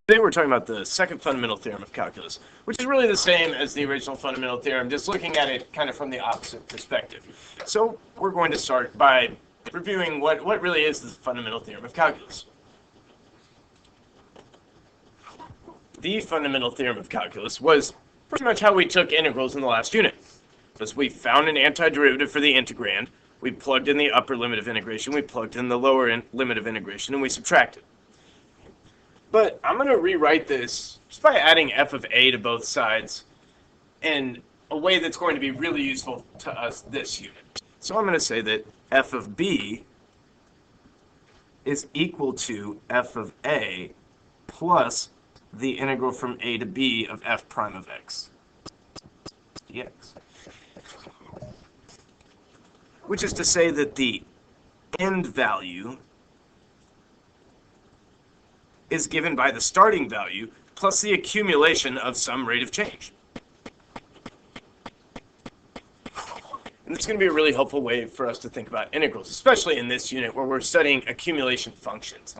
Today we're talking about the second fundamental theorem of calculus, which is really the same as the original fundamental theorem, just looking at it kind of from the opposite perspective. So we're going to start by reviewing what really is the fundamental theorem of calculus. The fundamental theorem of calculus was pretty much how we took integrals in the last unit. Because we found an antiderivative for the integrand, we plugged in the upper limit of integration, we plugged in the lower limit of integration, and we subtracted. But I'm going to rewrite this just by adding f of a to both sides in a way that's going to be really useful to us this unit. So I'm going to say that f of b is equal to f of a plus the integral from a to b of f prime of x dx. Which is to say that the end value is given by the starting value plus the accumulation of some rate of change. And this is going to be a really helpful way for us to think about integrals, especially in this unit where we're studying accumulation functions.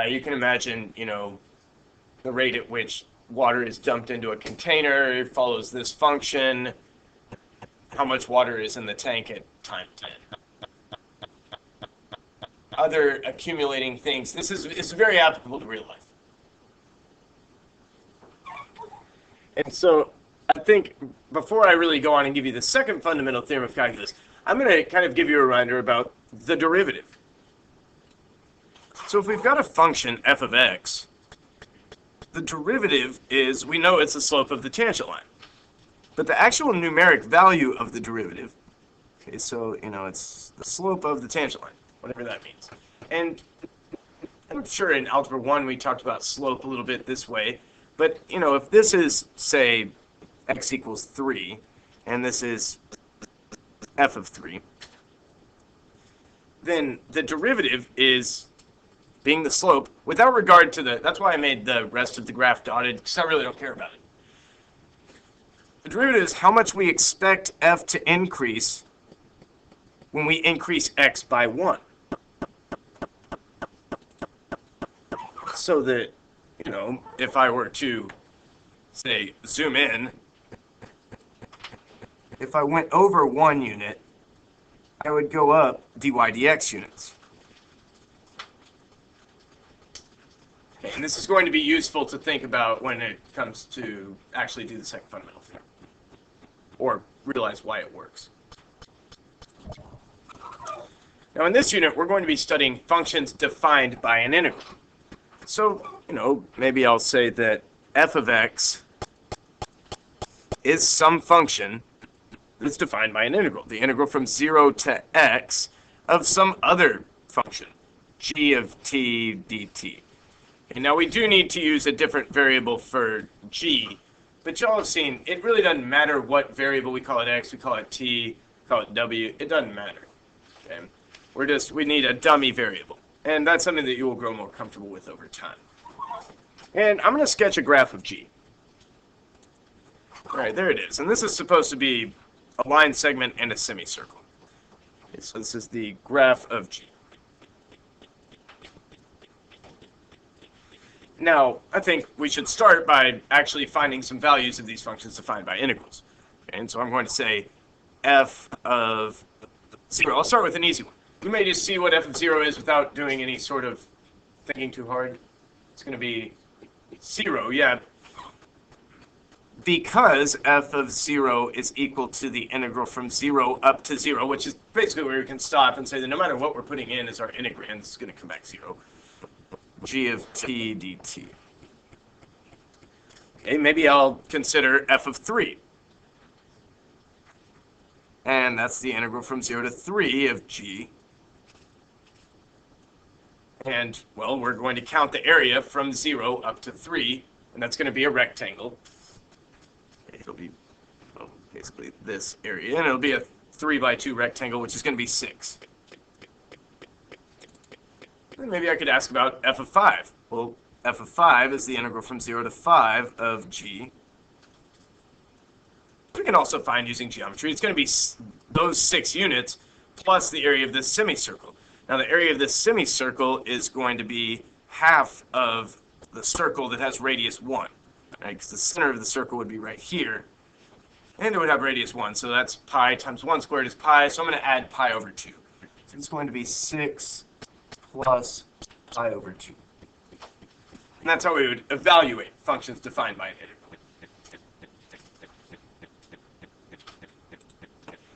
You can imagine, the rate at which water is dumped into a container. It follows this function. How much water is in the tank at time 10. Other accumulating things. It's very applicable to real life. And so I think before I really go on and give you the second fundamental theorem of calculus, I'm going to kind of give you a reminder about the derivative. So if we've got a function f of x, the derivative is, we know it's the slope of the tangent line. But the actual numeric value of the derivative, okay, so, it's the slope of the tangent line, whatever that means. And I'm sure in Algebra 1 we talked about slope a little bit this way, but, if this is, say, x equals 3, and this is f of 3, then the derivative is being the slope without regard to that's why I made the rest of the graph dotted, because I really don't care about it. The derivative is how much we expect f to increase when we increase x by 1. So that, if I were to, say, zoom in, if I went over 1 unit, I would go up dy dx units. Okay, and this is going to be useful to think about when it comes to actually do the second fundamental theorem, or realize why it works. Now in this unit, we're going to be studying functions defined by an integral. So, maybe I'll say that f of x is some function that's defined by an integral. The integral from 0 to x of some other function, g of t dt. And now we do need to use a different variable for g, but y'all have seen, it really doesn't matter what variable we call it x, we call it t, call it w, it doesn't matter. Okay? We need a dummy variable. And that's something that you will grow more comfortable with over time. And I'm going to sketch a graph of g. All right, there it is. And this is supposed to be a line segment and a semicircle. Okay, so this is the graph of g. Now, I think we should start by actually finding some values of these functions defined by integrals. Okay, and so I'm going to say f of 0. I'll start with an easy one. We may just see what f of 0 is without doing any sort of thinking too hard. It's going to be 0, yeah. Because f of 0 is equal to the integral from 0 up to 0, which is basically where we can stop and say that no matter what we're putting in as our integrand, it's going to come back 0. G of t dt. Okay, maybe I'll consider f of 3. And that's the integral from 0 to 3 of g. And, well, we're going to count the area from 0 up to 3, and that's going to be a rectangle. It'll be basically this area, and it'll be a 3 by 2 rectangle, which is going to be 6. And maybe I could ask about f of 5. Well, f of 5 is the integral from 0 to 5 of g. We can also find using geometry. It's going to be those 6 units plus the area of this semicircle. Now the area of this semicircle is going to be half of the circle that has radius 1. Right? Because the center of the circle would be right here. And it would have radius 1. So that's pi times 1 squared is pi. So I'm going to add pi over 2. So it's going to be 6 plus pi over 2. And that's how we would evaluate functions defined by an integral.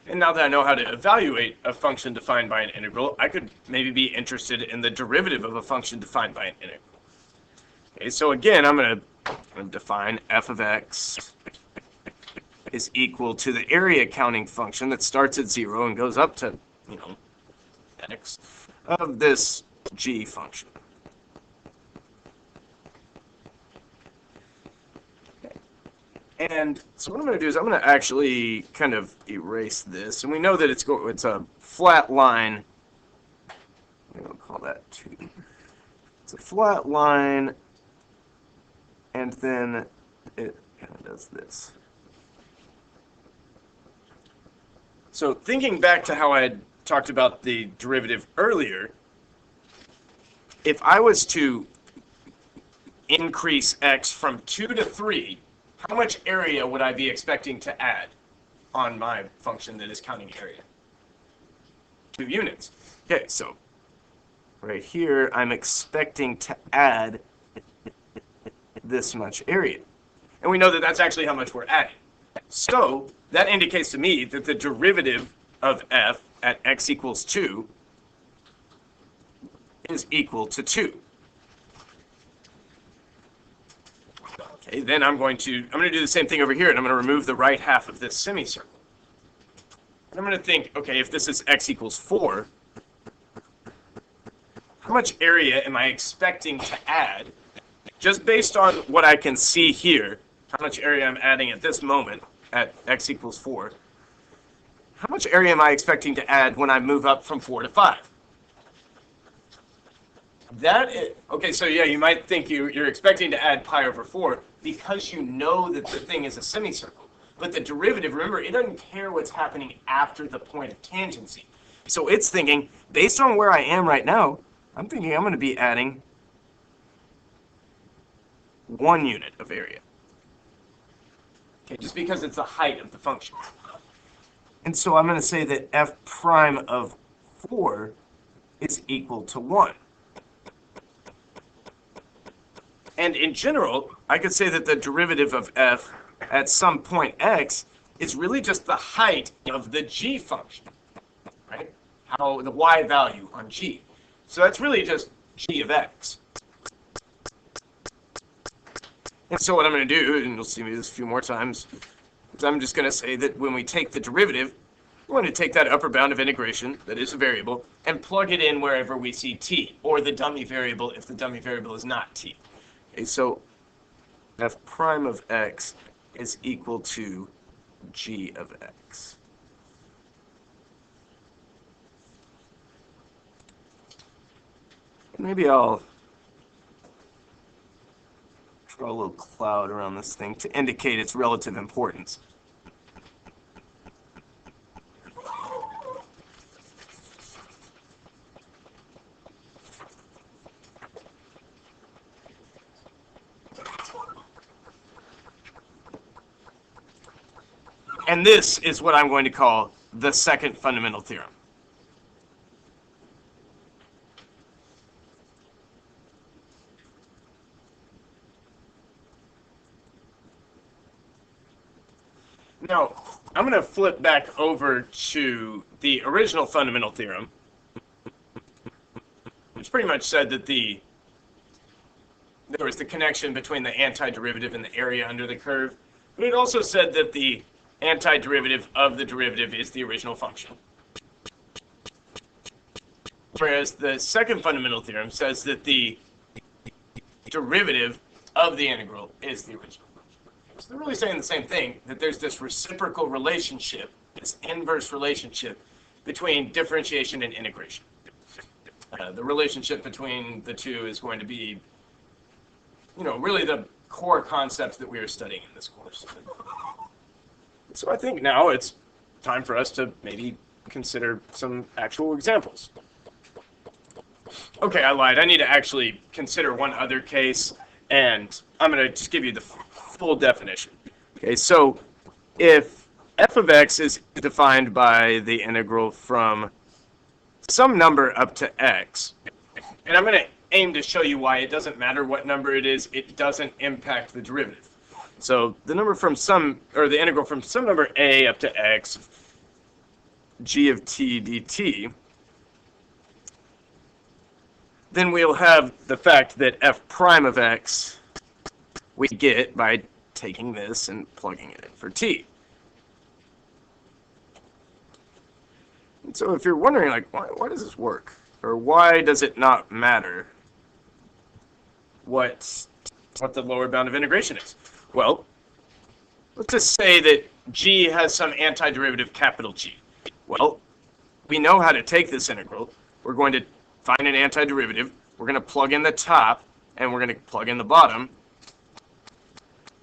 And now that I know how to evaluate a function defined by an integral, I could maybe be interested in the derivative of a function defined by an integral. Okay, so again, I'm going to define f of x is equal to the area counting function that starts at 0 and goes up to, x of this g function. And so what I'm going to do is I'm going to actually kind of erase this. And we know that it's a flat line. We'll call that 2. It's a flat line. And then it kind of does this. So thinking back to how I had talked about the derivative earlier, if I was to increase x from 2 to 3, how much area would I be expecting to add on my function that is counting area? 2 units. Okay, so right here, I'm expecting to add this much area. And we know that that's actually how much we're adding. So that indicates to me that the derivative of f at x equals 2 is equal to 2. Okay, then I'm going to do the same thing over here, and I'm going to remove the right half of this semicircle. And I'm going to think, okay, if this is x equals 4, how much area am I expecting to add, just based on what I can see here, how much area I'm adding at this moment at x equals 4, how much area am I expecting to add when I move up from 4 to 5? Okay, so yeah, you might think you're expecting to add pi over 4 because you know that the thing is a semicircle. But the derivative, remember, it doesn't care what's happening after the point of tangency. So it's thinking, based on where I am right now, I'm thinking I'm going to be adding 1 unit of area. Okay, just because it's the height of the function. And so I'm going to say that f prime of 4 is equal to 1. And in general, I could say that the derivative of f at some point x is really just the height of the g function, right? How the y value on g. So that's really just g of x. And so what I'm going to do, and you'll see me this a few more times, is I'm just going to say that when we take the derivative, we're going to take that upper bound of integration, that is a variable, and plug it in wherever we see t, or the dummy variable if the dummy variable is not t. Okay, so f prime of x is equal to g of x. Maybe I'll draw a little cloud around this thing to indicate its relative importance. And this is what I'm going to call the second fundamental theorem. Now, I'm going to flip back over to the original fundamental theorem, which pretty much said that there was the connection between the antiderivative and the area under the curve. But it also said that the antiderivative of the derivative is the original function. Whereas the second fundamental theorem says that the derivative of the integral is the original function. So they're really saying the same thing, that there's this reciprocal relationship, this inverse relationship between differentiation and integration. The relationship between the two is going to be, really the core concepts that we are studying in this course. So I think now it's time for us to maybe consider some actual examples. Okay, I lied. I need to actually consider one other case. And I'm going to just give you the full definition. Okay, so if f of x is defined by the integral from some number up to x, and I'm going to aim to show you why it doesn't matter what number it is, it doesn't impact the derivative. So the number from some, or the integral from some number a up to x, g of t dt, then we'll have the fact that f prime of x we get by taking this and plugging it in for t. And so if you're wondering, like, why does this work? Or why does it not matter what the lower bound of integration is? Well, let's just say that g has some antiderivative capital G. Well, we know how to take this integral. We're going to find an antiderivative. We're going to plug in the top, and we're going to plug in the bottom,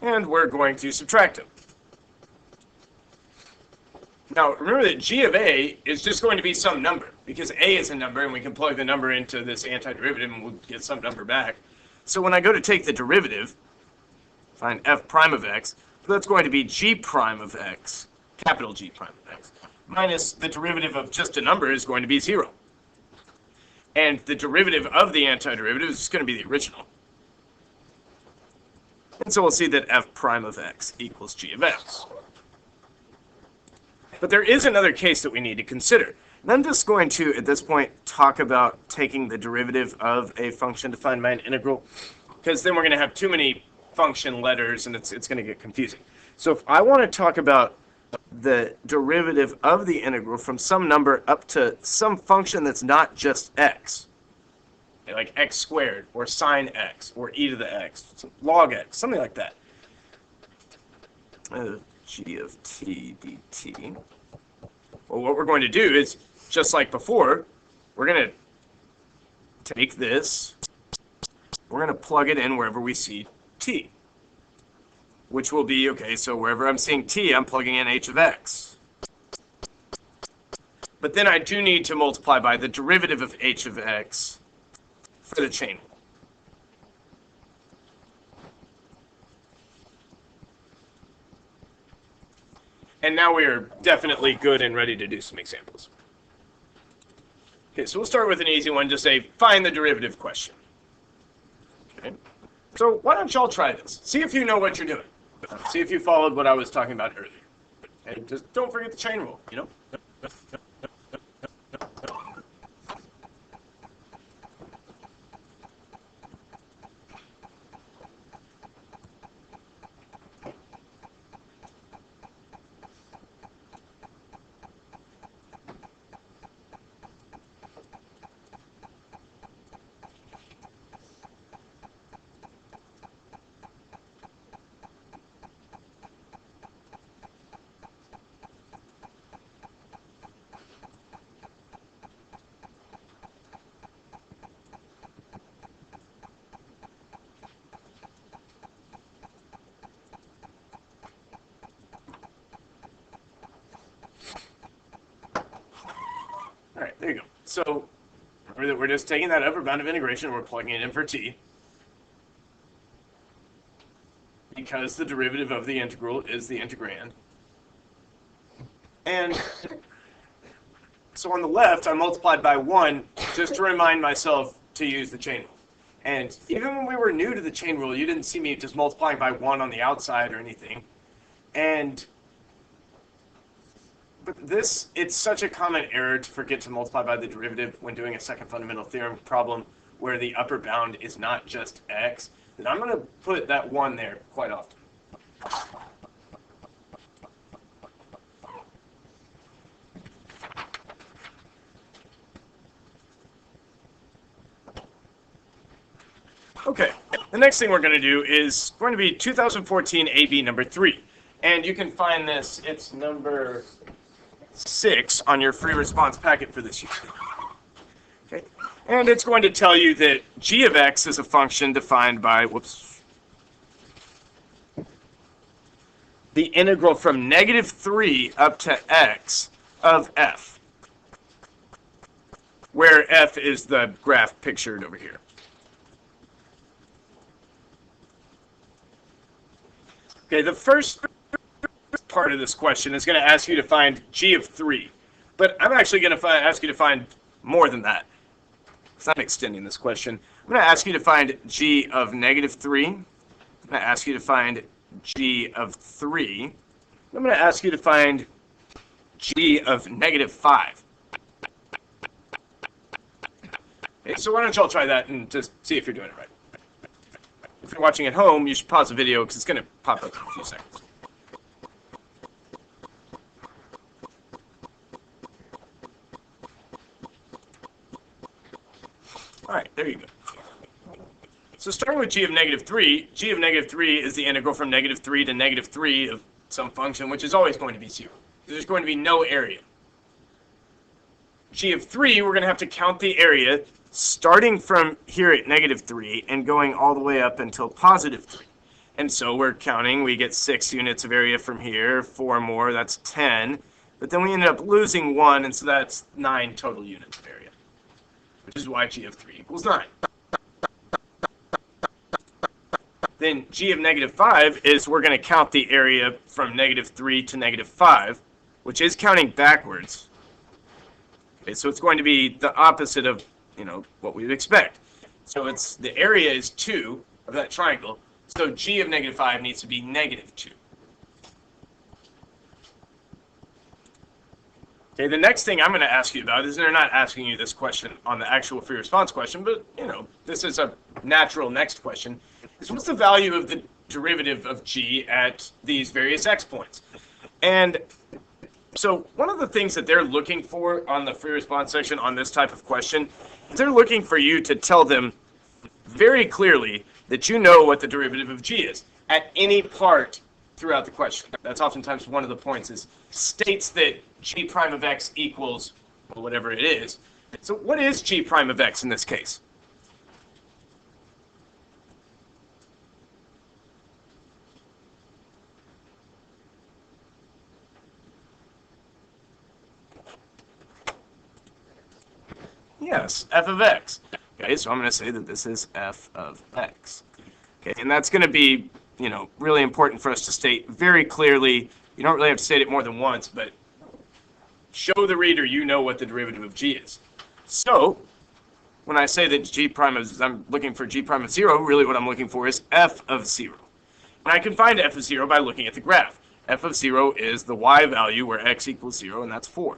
and we're going to subtract them. Now, remember that g of a is just going to be some number, because a is a number, and we can plug the number into this antiderivative, and we'll get some number back. So when I go to take the derivative, find f prime of x, that's going to be g prime of x, capital G prime of x, minus the derivative of just a number is going to be 0. And the derivative of the antiderivative is just going to be the original. And so we'll see that f prime of x equals g of x. But there is another case that we need to consider. And I'm just going to, at this point, talk about taking the derivative of a function defined by an integral, because then we're going to have too many function letters and it's going to get confusing. So if I want to talk about the derivative of the integral from some number up to some function that's not just x, like x squared or sine x or e to the x, log x, something like that. G of t dt. Well, what we're going to do is, just like before, we're going to take this, we're going to plug it in wherever we see t, which will be, okay, so wherever I'm seeing t, I'm plugging in h of x. But then I do need to multiply by the derivative of h of x for the chain rule. And now we are definitely good and ready to do some examples. Okay, so we'll start with an easy one. Just say, find the derivative question. Okay. So why don't y'all try this? See if you know what you're doing. See if you followed what I was talking about earlier. And just don't forget the chain rule, you know? All right, there you go. So remember that we're just taking that upper bound of integration and we're plugging it in for t, because the derivative of the integral is the integrand. And so on the left, I multiplied by 1 just to remind myself to use the chain rule. And even when we were new to the chain rule, you didn't see me just multiplying by 1 on the outside or anything. But this, it's such a common error to forget to multiply by the derivative when doing a second fundamental theorem problem where the upper bound is not just x, that I'm going to put that 1 there quite often. Okay, the next thing we're going to do is going to be 2014 AB number 3. And you can find this, it's number 6 on your free response packet for this year. Okay, and it's going to tell you that g of x is a function defined by, the integral from -3 up to x of f, where f is the graph pictured over here. Okay, the first part of this question is going to ask you to find g of 3. But I'm actually going to ask you to find more than that. Because I'm extending this question. I'm going to ask you to find g of negative 3. I'm going to ask you to find g of 3. I'm going to ask you to find g of negative 5. Okay, so why don't y'all try that and just see if you're doing it right. If you're watching at home, you should pause the video because it's going to pop up in a few seconds. All right, there you go. So starting with g of negative 3, g of negative 3 is the integral from negative 3 to negative 3 of some function, which is always going to be 0. There's going to be no area. G of 3, we're going to have to count the area starting from here at negative 3 and going all the way up until positive 3. And so we're counting, we get 6 units of area from here, 4 more, that's 10. But then we ended up losing 1, and so that's 9 total units of area, which is why g of 3 equals 9. Then g of negative 5 is we're going to count the area from negative 3 to negative 5, which is counting backwards. Okay, so it's going to be the opposite of, what we would expect. So it's the area is 2 of that triangle, so g of negative 5 needs to be negative 2. Okay, the next thing I'm going to ask you about is, they're not asking you this question on the actual free response question, but, this is a natural next question, is what's the value of the derivative of g at these various x points? And so one of the things that they're looking for on the free response section on this type of question is they're looking for you to tell them very clearly that you know what the derivative of g is at any part throughout the question. That's oftentimes one of the points, is states that g prime of x equals whatever it is. So what is g prime of x in this case? Yes, f of x. Okay, so I'm going to say that this is f of x. Okay, and that's going to be, really important for us to state very clearly. You don't really have to state it more than once, but show the reader you know what the derivative of g is. So, when I say that g prime is, I'm looking for g prime of 0, really what I'm looking for is f of 0. And I can find f of 0 by looking at the graph. F of 0 is the y value where x equals 0, and that's 4.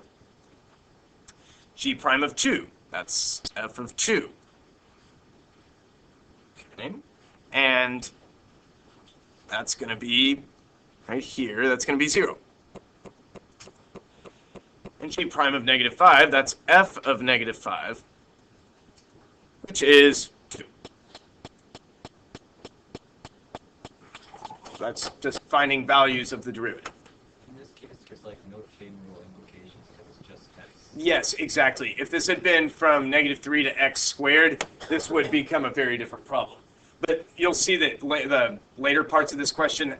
G prime of 2. That's f of 2. Okay. And that's going to be right here. That's going to be 0. And g prime of negative 5, that's f of negative 5, which is 2. So that's just finding values of the derivative. In this case, there's like no chain rule implications because it's just x. Yes, exactly. If this had been from negative 3 to x squared, this would become a very different problem. But you'll see that the later parts of this question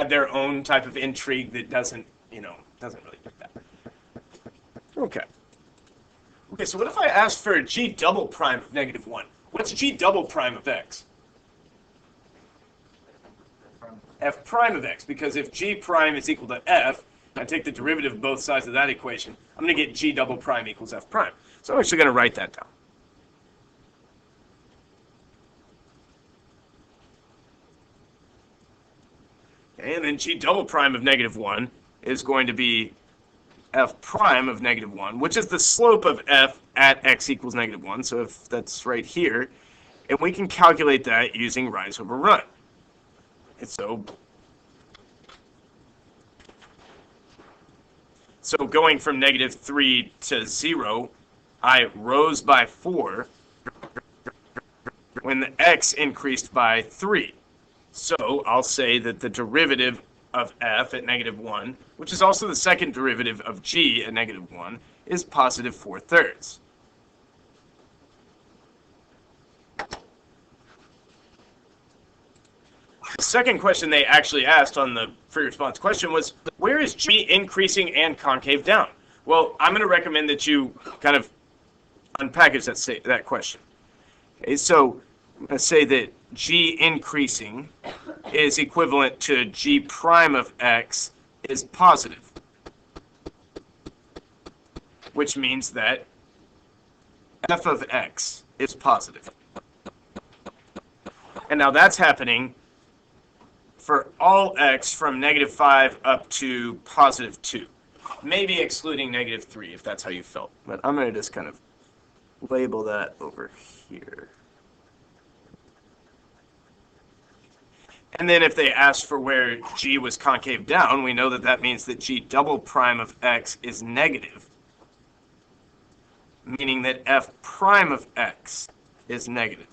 add their own type of intrigue that doesn't really do that. Okay. Okay, so what if I asked for g double prime of negative 1? What's g double prime of x? F prime of x, because if g prime is equal to f, I take the derivative of both sides of that equation, I'm going to get g double prime equals f prime. So I'm actually going to write that down. Okay, and then g double prime of negative 1 is going to be f prime of negative 1, which is the slope of f at x equals negative 1. So if that's right here, and we can calculate that using rise over run. And so going from negative 3 to 0, I rose by 4 when the x increased by 3. So I'll say that the derivative of f at negative 1, which is also the second derivative of g at negative 1, is positive 4/3. The second question they actually asked on the free response question was, where is g increasing and concave down? Well, I'm going to recommend that you kind of unpackage that question. Okay, so I'm going to say that g increasing is equivalent to g prime of x is positive, which means that f of x is positive. And now that's happening for all x from -5 up to +2. Maybe excluding -3 if that's how you felt. But I'm going to just kind of label that over here. And then if they asked for where g was concave down, we know that that means that g double prime of x is negative, meaning that f prime of x is negative.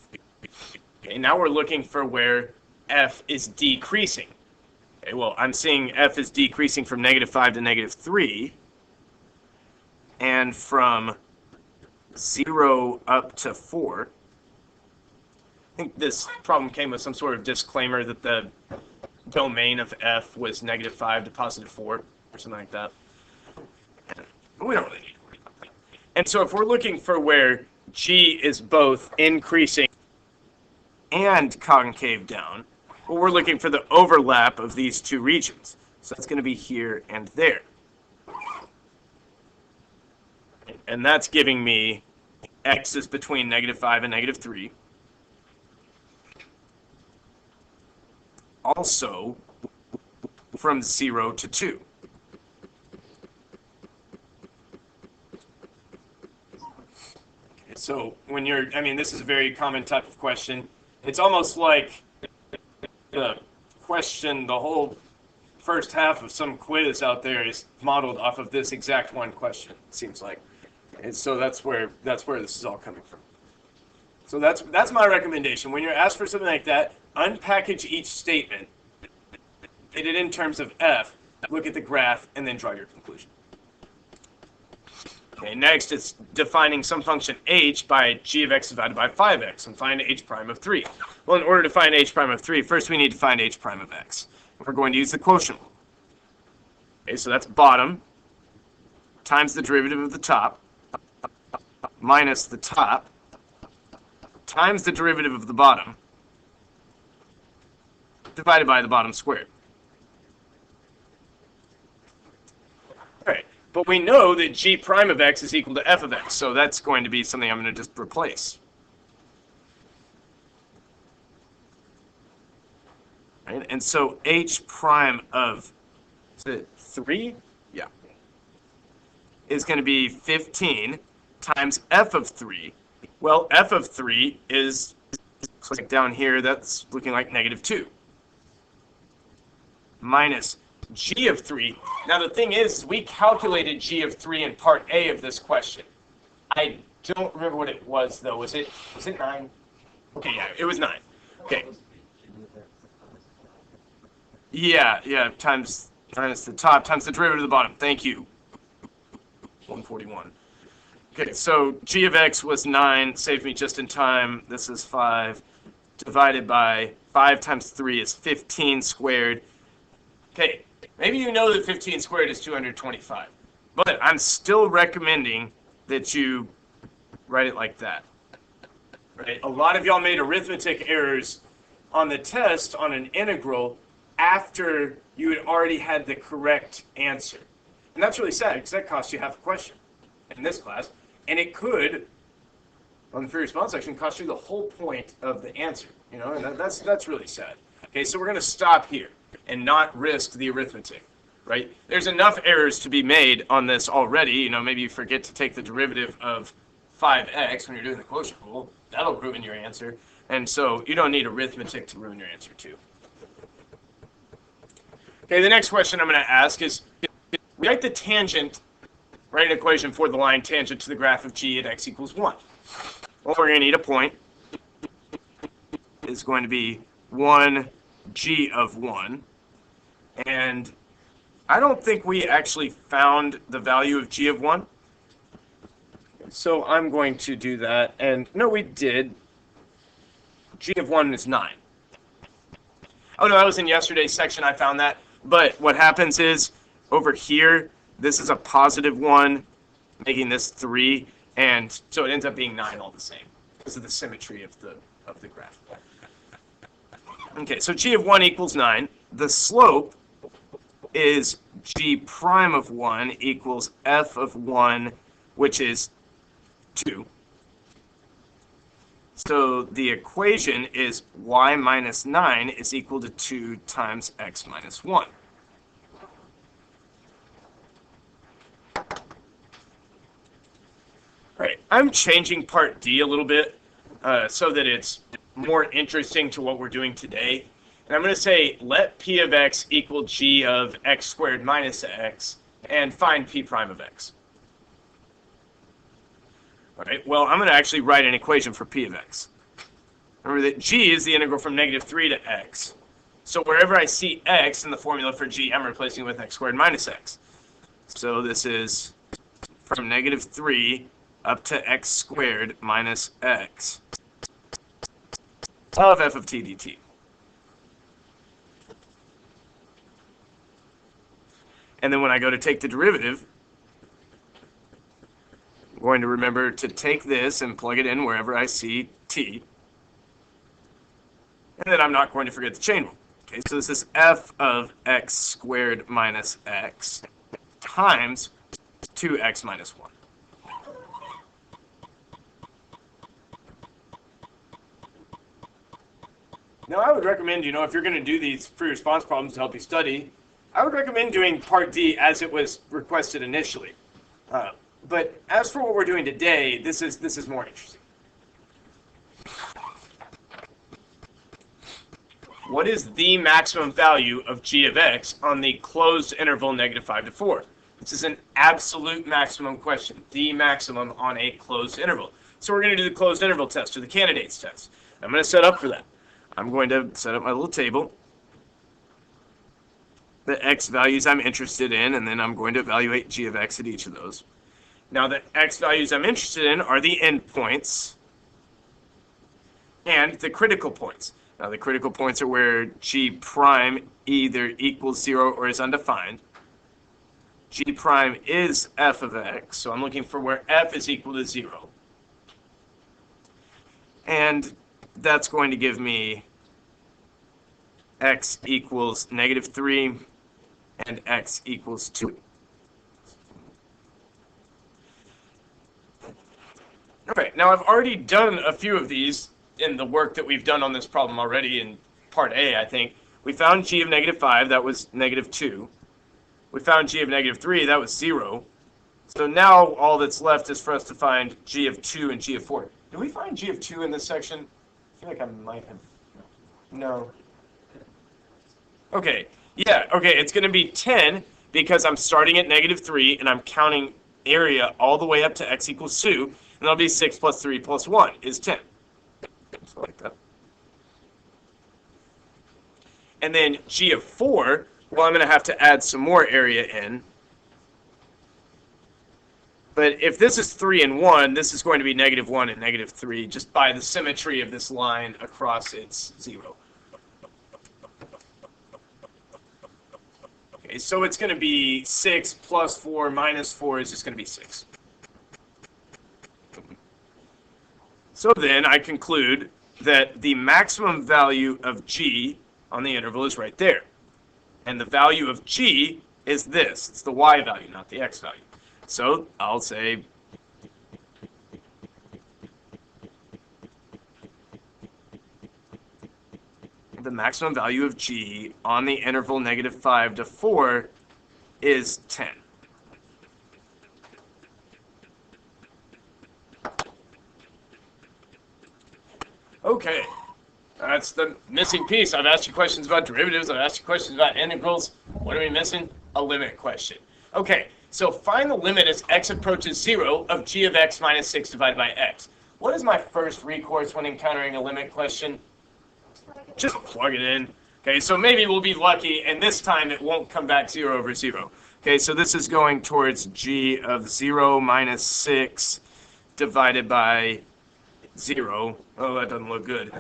Okay, now we're looking for where f is decreasing. Okay, well, I'm seeing f is decreasing from -5 to -3, and from 0 up to 4. I think this problem came with some sort of disclaimer that the domain of f was -5 to +4, or something like that. We don't really need to worry about that. And so if we're looking for where g is both increasing and concave down, well, we're looking for the overlap of these two regions. So that's going to be here and there. And that's giving me x is between -5 and -3. Also from 0 to 2. Okay, so when you're, I mean, this is a very common type of question. It's almost like the question, the whole first half of some quiz out there is modeled off of this exact one question, it seems like. And so that's where this is all coming from. So that's my recommendation. When you're asked for something like that, unpackage each statement, get it in terms of f, look at the graph, and then draw your conclusion. Okay, next it's defining some function h by g of x divided by 5x, and find h prime of 3. Well, in order to find h prime of 3, first we need to find h prime of x. We're going to use the quotient rule. Okay, so that's bottom times the derivative of the top minus the top times the derivative of the bottom divided by the bottom squared. All right, but we know that g prime of x is equal to f of x, so that's going to be something I'm going to just replace. Right? And so h prime of, is it 3? Yeah. Is going to be 15 times f of 3. Well, f of 3 is, looks like down here, that's looking like -2. Minus g of 3. Now the thing is, we calculated g of 3 in part A of this question. I don't remember what it was though. Was it 9? Okay, yeah, it was 9. Okay. Yeah, times minus the top times the derivative of the bottom. Thank you. 141. Okay, so g of x was 9, saved me just in time. This is 5 divided by 5 times 3 is 15 squared. Okay, maybe you know that 15 squared is 225, but I'm still recommending that you write it like that. Right? A lot of y'all made arithmetic errors on the test on an integral after you had already had the correct answer. And that's really sad because that costs you half a question in this class. And it could, on the free response section, cost you the whole point of the answer. You know, and that's really sad. Okay, so we're going to stop here and not risk the arithmetic, right? There's enough errors to be made on this already. You know, maybe you forget to take the derivative of 5x when you're doing the quotient rule. That'll ruin your answer. And so you don't need arithmetic to ruin your answer too. Okay, the next question I'm going to ask is, write the tangent, write an equation for the line tangent to the graph of g at x equals 1. Well, we're going to need a point. It's going to be 1 g of 1. And I don't think we actually found the value of g of 1. So I'm going to do that. And no, we did. G of 1 is 9. Oh, no, that was in yesterday's section. I found that. But what happens is, over here, this is a positive 1, making this 3. And so it ends up being 9 all the same because of the symmetry of the graph. Okay, so g of 1 equals 9. The slope is g prime of 1 equals f of 1, which is 2. So the equation is y minus 9 is equal to 2 times x minus 1. All right, I'm changing part D a little bit so that it's more interesting to what we're doing today. And I'm going to say let p of x equal g of x squared minus x and find p prime of x. All right, well, I'm going to actually write an equation for p of x. Remember that g is the integral from -3 to x. So wherever I see x in the formula for g, I'm replacing it with x squared minus x. So this is from -3 up to x squared minus x of f of t dt. And then when I go to take the derivative, I'm going to remember to take this and plug it in wherever I see t. And then I'm not going to forget the chain rule. Okay, so this is f of x squared minus x times 2x minus 1. Now, I would recommend, if you're going to do these free response problems to help you study, I would recommend doing part D as it was requested initially. But as for what we're doing today, this is more interesting. What is the maximum value of g of x on the closed interval -5 to 4? This is an absolute maximum question, the maximum on a closed interval. So we're going to do the closed interval test, or the candidates test. I'm going to set up for that. I'm going to set up my little table, the x values I'm interested in, and then I'm going to evaluate g of x at each of those. Now, the x values I'm interested in are the endpoints and the critical points. Now, the critical points are where g prime either equals 0 or is undefined. G prime is f of x, so I'm looking for where f is equal to 0. And that's going to give me x equals -3 and x equals 2. Okay, now I've already done a few of these in the work that we've done on this problem already in part A, I think. We found g of -5, that was -2. We found g of -3, that was 0. So now all that's left is for us to find g of 2 and g of 4. Did we find g of 2 in this section? I feel like I might have. No. Okay. Yeah, okay, it's going to be 10 because I'm starting at -3 and I'm counting area all the way up to x equals 2. And that'll be 6 plus 3 plus 1 is 10. So like that. And then g of 4, well, I'm going to have to add some more area in. But if this is 3 and 1, this is going to be -1 and -3 just by the symmetry of this line across its 0. Okay, so it's going to be 6 plus 4 minus 4 is just going to be 6. So then I conclude that the maximum value of g on the interval is right there. And the value of g is this. It's the y value, not the x value. So I'll say the maximum value of g on the interval -5 to 4 is 10. Okay, that's the missing piece. I've asked you questions about derivatives. I've asked you questions about integrals. What are we missing? A limit question. Okay, so find the limit as x approaches 0 of g of x minus 6 divided by x. What is my first recourse when encountering a limit question? Just plug it in. Okay, so maybe we'll be lucky, and this time it won't come back 0 over 0. Okay, so this is going towards g of 0 minus 6 divided by 0. Oh, that doesn't look good.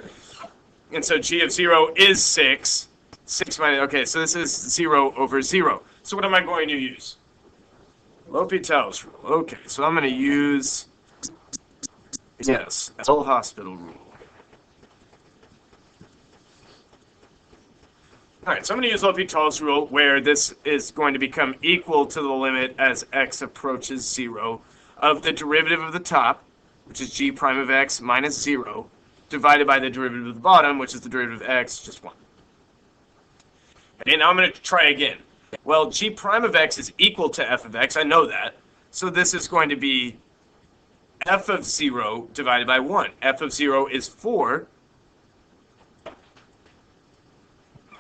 And so g of 0 is 6. 6 minus, okay, so this is 0 over 0. So what am I going to use? L'Hopital's rule. Okay, so I'm going to use, yes, L hospital rule. All right, so I'm going to use L'Hopital's rule, where this is going to become equal to the limit as x approaches 0 of the derivative of the top, which is g prime of x minus 0, divided by the derivative of the bottom, which is the derivative of x, just 1. Okay, now I'm going to try again. Well, g prime of x is equal to f of x. I know that. So this is going to be f of 0 divided by 1. F of 0 is 4.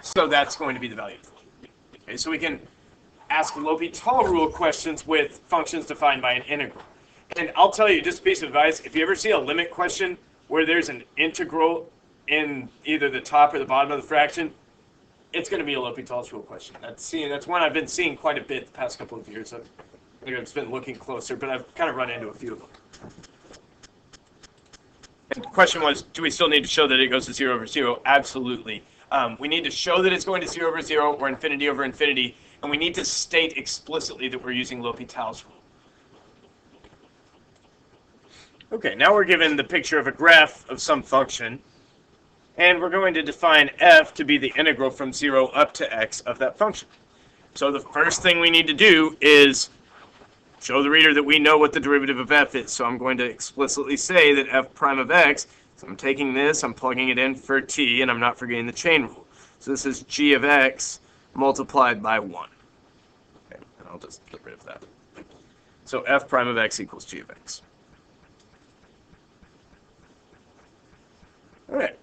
So that's going to be the value of 4. Okay, so we can ask L'Hopital rule questions with functions defined by an integral. And I'll tell you, just a piece of advice, if you ever see a limit question where there's an integral in either the top or the bottom of the fraction, it's going to be a L'Hopital's rule question. That's one I've been seeing quite a bit the past couple of years. I've been looking closer, but I've kind of run into a few of them. And the question was, do we still need to show that it goes to 0 over 0? Absolutely. We need to show that it's going to 0 over 0 or infinity over infinity, and we need to state explicitly that we're using L'Hopital's rule. Okay, now we're given the picture of a graph of some function, and we're going to define f to be the integral from 0 up to x of that function. So the first thing we need to do is show the reader that we know what the derivative of f is. So I'm going to explicitly say that f prime of x, so I'm taking this, I'm plugging it in for t, and I'm not forgetting the chain rule. So this is g of x multiplied by 1. Okay, and I'll just get rid of that. So f prime of x equals g of x. All right.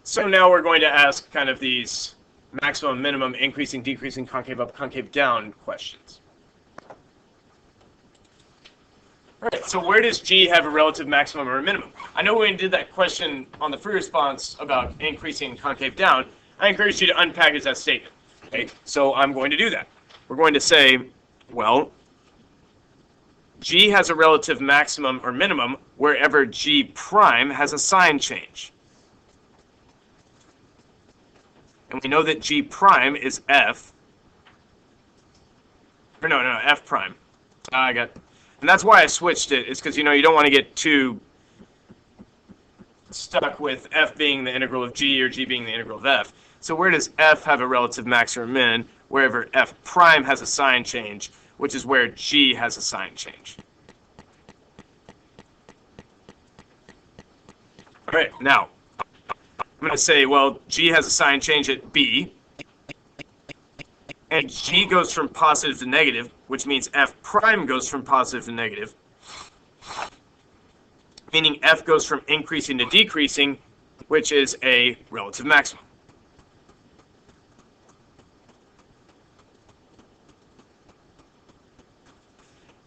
So now we're going to ask kind of these maximum, minimum, increasing, decreasing, concave up, concave down questions. All right, so where does G have a relative maximum or a minimum? I know when we did that question on the free response about increasing concave down, I encouraged you to unpackage that statement. Okay, so I'm going to do that. We're going to say, well, G has a relative maximum or minimum wherever G prime has a sign change. And we know that G prime is F. Or no, F prime. And that's why I switched it, is because, you don't want to get too stuck with F being the integral of G or G being the integral of F. So where does F have a relative max or min? Wherever F prime has a sign change, which is where G has a sign change. All right, now, I'm going to say, well, G has a sign change at B, and G goes from positive to negative, which means F prime goes from positive to negative, meaning F goes from increasing to decreasing, which is a relative maximum.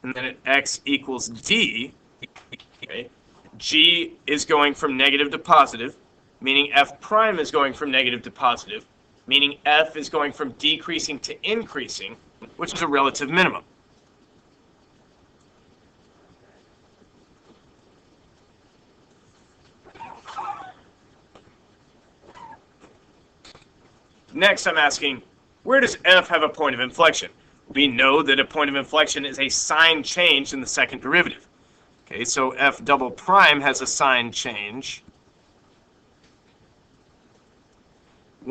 And then at x equals D, okay, G is going from negative to positive, meaning F prime is going from negative to positive, meaning F is going from decreasing to increasing, which is a relative minimum. Next, I'm asking, where does F have a point of inflection? We know that a point of inflection is a sign change in the second derivative. Okay, so F double prime has a sign change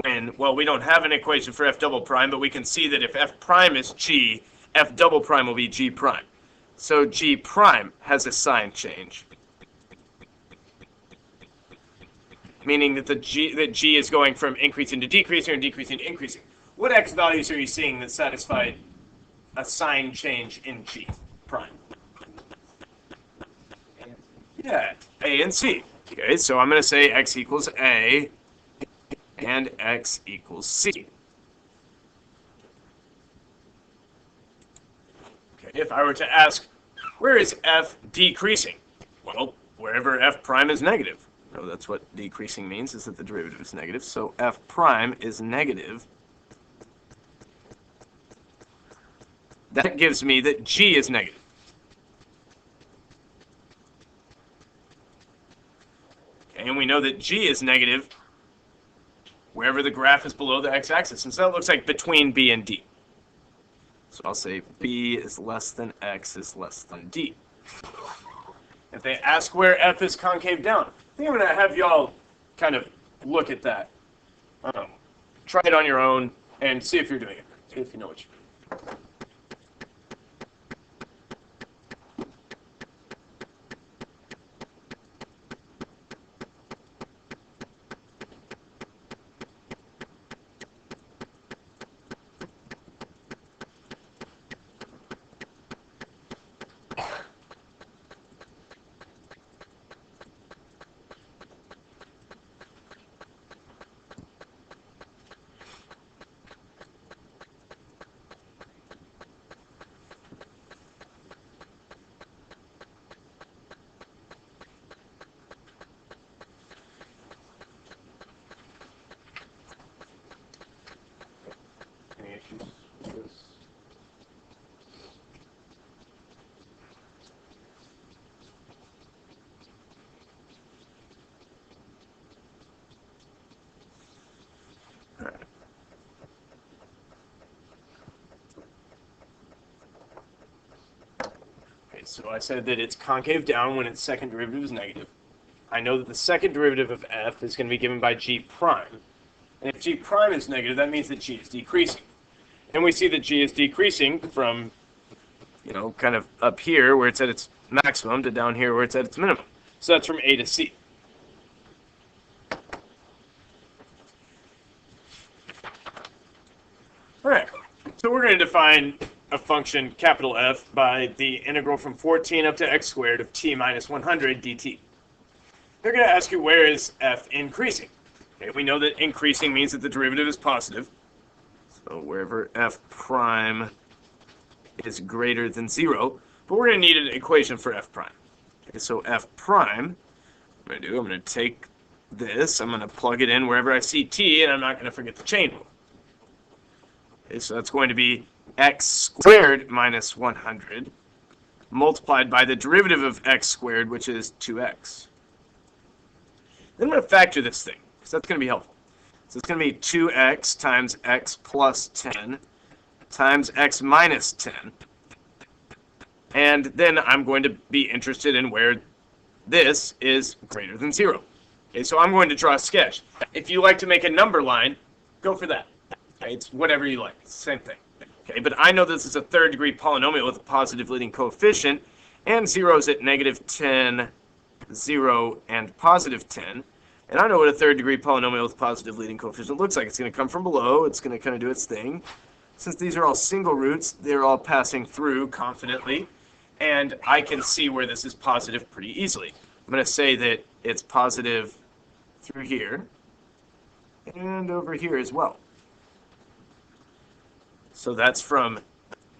when, well, we don't have an equation for F double prime, but we can see that if F prime is G, F double prime will be G prime. So G prime has a sign change, meaning that G is going from increasing to decreasing or decreasing to increasing. What x values are you seeing that satisfy a sign change in G prime? Yeah, A and C. Okay, so I'm going to say x equals A and x equals C. Okay, if I were to ask, where is F decreasing? Well, wherever F prime is negative. No, that's what decreasing means, is that the derivative is negative. So F prime is negative. That gives me that G is negative. Okay, and we know that G is negative wherever the graph is below the x-axis. And so that looks like between B and D. So I'll say B is less than X is less than D. If they ask where F is concave down, I think I'm going to have y'all kind of look at that. Try it on your own. and see if you're doing it. See if you know what you're doing. Any issues with this? All right. Okay, so I said that it's concave down when its second derivative is negative. I know that the second derivative of f is going to be given by g prime. And if g prime is negative, that means that g is decreasing. And we see that g is decreasing from, kind of up here where it's at its maximum to down here where it's at its minimum. So that's from A to C. All right, so we're going to define a function, capital F, by the integral from 14 up to x squared of t minus 100 dt. They're going to ask you, where is f increasing? Okay, we know that increasing means that the derivative is positive. So wherever f prime is greater than 0, but we're going to need an equation for f prime. Okay, so f prime, what I'm going to take this, I'm going to plug it in wherever I see t, and I'm not going to forget the chain rule. Okay, so that's going to be x squared minus 100 multiplied by the derivative of x squared, which is 2x. Then I'm going to factor this thing, because that's going to be helpful. So it's going to be 2x times x plus 10 times x minus 10. And then I'm going to be interested in where this is greater than 0. Okay, so I'm going to draw a sketch. If you like to make a number line, go for that. Okay, it's whatever you like. It's the same thing. Okay, but I know this is a third degree polynomial with a positive leading coefficient, and 0 is at negative 10, 0, and positive 10. And I know what a third degree polynomial with a positive leading coefficient looks like. It's going to come from below. It's going to kind of do its thing. Since these are all single roots, they're all passing through confidently. And I can see where this is positive pretty easily. I'm going to say that it's positive through here and over here as well. So that's from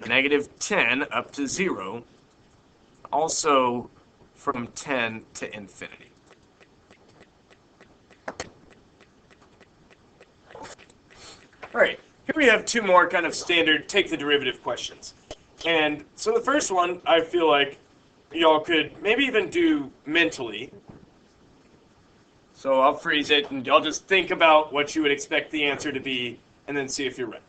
negative 10 up to 0, also from 10 to infinity. All right, here we have two more kind of standard take the derivative questions. And so the first one, I feel like y'all could maybe even do mentally. So I'll freeze it, and y'all just think about what you would expect the answer to be, and then see if you're right.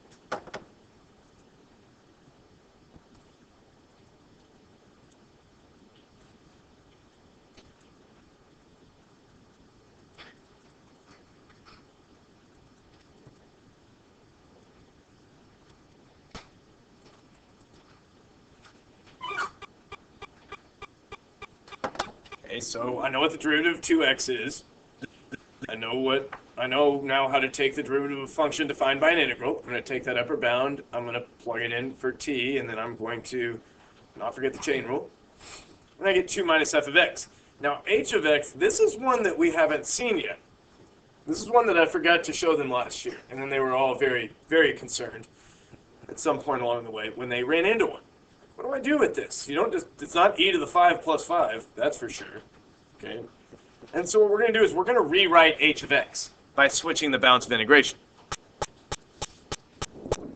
Okay, so I know what the derivative of 2x is. I know now how to take the derivative of a function defined by an integral. I'm going to take that upper bound, I'm going to plug it in for t, and then I'm going to not forget the chain rule. And I get 2 minus f of x. Now h of x, this is one that we haven't seen yet. This is one that I forgot to show them last year, and then they were all very, very concerned at some point along the way when they ran into one. What do I do with this? You don't just, it's not e to the 5 plus 5, that's for sure. Okay. And so what we're going to do is we're going to rewrite h of x by switching the bounds of integration. And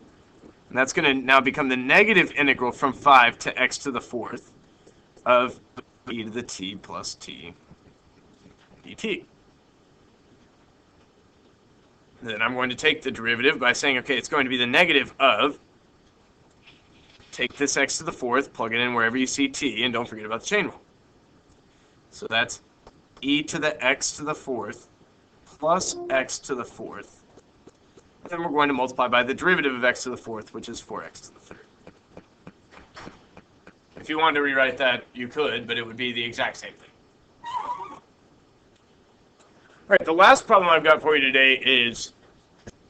that's going to now become the negative integral from 5 to x to the 4th of e to the t plus t dt. And then I'm going to take the derivative by saying, okay, it's going to be the negative of, take this x to the 4th, plug it in wherever you see t, and don't forget about the chain rule. So that's e to the x to the 4th plus x to the 4th. Then we're going to multiply by the derivative of x to the fourth, which is 4x to the third. If you wanted to rewrite that, you could, but it would be the exact same thing. All right, the last problem I've got for you today is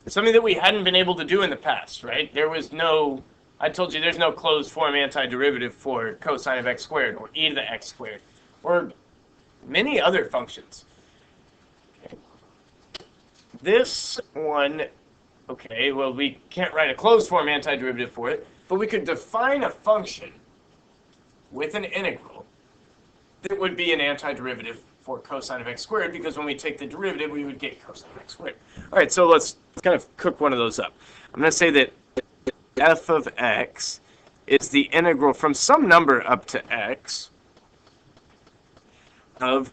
something that we hadn't been able to do in the past, right? There was no, I told you there's no closed form antiderivative for cosine of x squared or e to the x squared or many other functions. Okay. This one, okay, well, we can't write a closed form antiderivative for it, but we could define a function with an integral that would be an antiderivative for cosine of x squared, because when we take the derivative, we would get cosine of x squared. All right, so let's kind of cook one of those up. I'm going to say that f of x is the integral from some number up to x of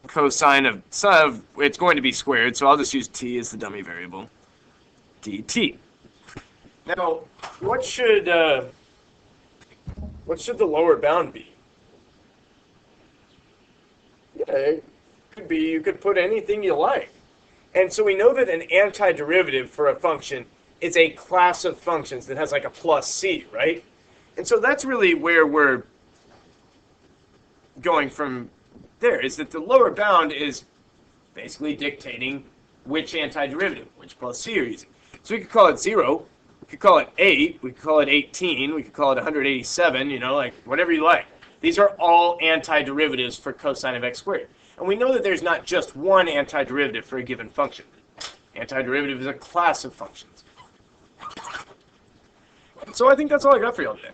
cosine of, it's going to be squared, so I'll just use t as the dummy variable, dt. Now, what should the lower bound be? Yeah, it could be, you could put anything you like. And so we know that an antiderivative for a function is a class of functions that has like a plus c, right? And so that's really where we're going from there, is that the lower bound is basically dictating which antiderivative, which plus c you're using. So we could call it 0, we could call it 8, we could call it 18, we could call it 187, you know, like whatever you like. These are all antiderivatives for cosine of x squared. And we know that there's not just one antiderivative for a given function. Antiderivative is a class of functions. So I think that's all I got for y'all today.